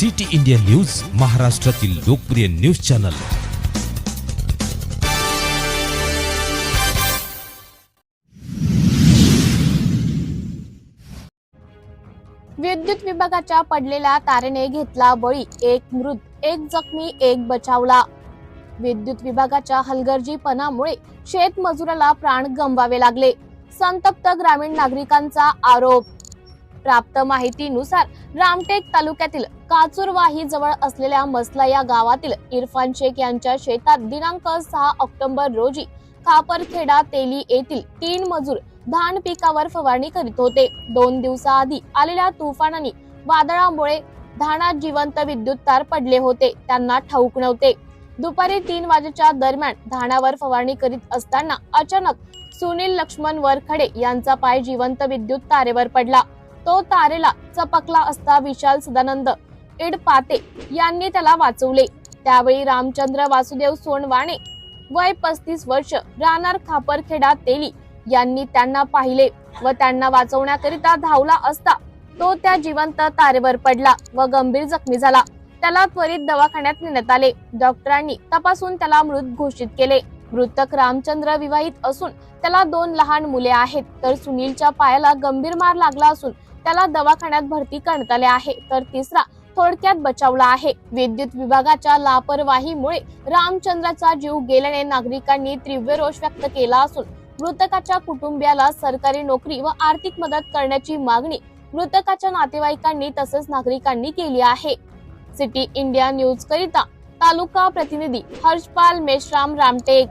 City India news, महाराष्ट्रातील लोकप्रिय news channel. विद्युत विभागाच्या पडलेल्या तारेने घेतला बळी, एक मृत, एक जखमी, एक बचावला। विद्युत विभागाच्या हलगर्जीपणामुळे शेतमजुराला प्राण गमवावे लागले, संतप्त ग्रामीण नागरिकांचा आरोप। प्राप्त माहितीनुसार रामटेक तालुक्यातील काचुरवाही जवळ असलेल्या मसला या गावातील इरफान शेख यांच्या शेतात दिनांक 6 ऑक्टोबर रोजी खापरखेडा तेली येथील 3 मजूर धान पिकावर फवारणी करीत होते। 2 दिवसाआधी आलेल्या तुफानाने वादळामुळे धानात जिवंत विद्युत तार पडले होते, त्यांना ठाऊक नव्हते। दुपारी 3 वाजेच्या दरम्यान धानावर फवारणी करीत असताना अचानक सुनील लक्ष्मण वरखडे यांचा पाय जिवंत विद्युत तारेवर पडला। तो तारेला चपकला असता विशाल सदानंद इडपाते यांनी त्याला वाचवले। त्यावेळी रामचंद्र वासुदेव सोनवाणे वय 35 वर्ष राहणार खापरखेडा तेली यांनी त्यांना पाहिले व त्यांना वाचवण्याकरिता धावला असता तो त्या जिवंत तारेवर पडला व गंभीर जखमी झाला। त्याला त्वरित दवाखान्यात नेण्यात आले। डॉक्टरांनी तपासून त्याला मृत घोषित केले। मृतक रामचंद्र विवाहित असून त्याला 2 लहान मुले आहेत, तर सुनीलच्या पायाला गंभीर मार लागला असून त्याला दवाखान्यात भरती करण्यात आले आहे, तर तिसरा थोडक्यात बचावला आहे। विद्युत विभागाच्या लापरवाहीमुळे रामचंद्राचा जीव गेल्याने नागरिकांनी तीव्र रोष व्यक्त केला असून मृतकाच्या कुटुंबियाला सरकारी नोकरी व आर्थिक मदत करण्याची मागणी मृतकाच्या नातेवाईकांनी तसेच नागरिकांनी केली आहे। सिटी इंडिया न्यूज करिता तालुका प्रतिनिधी हर्षपाल मेश्राम, रामटेक।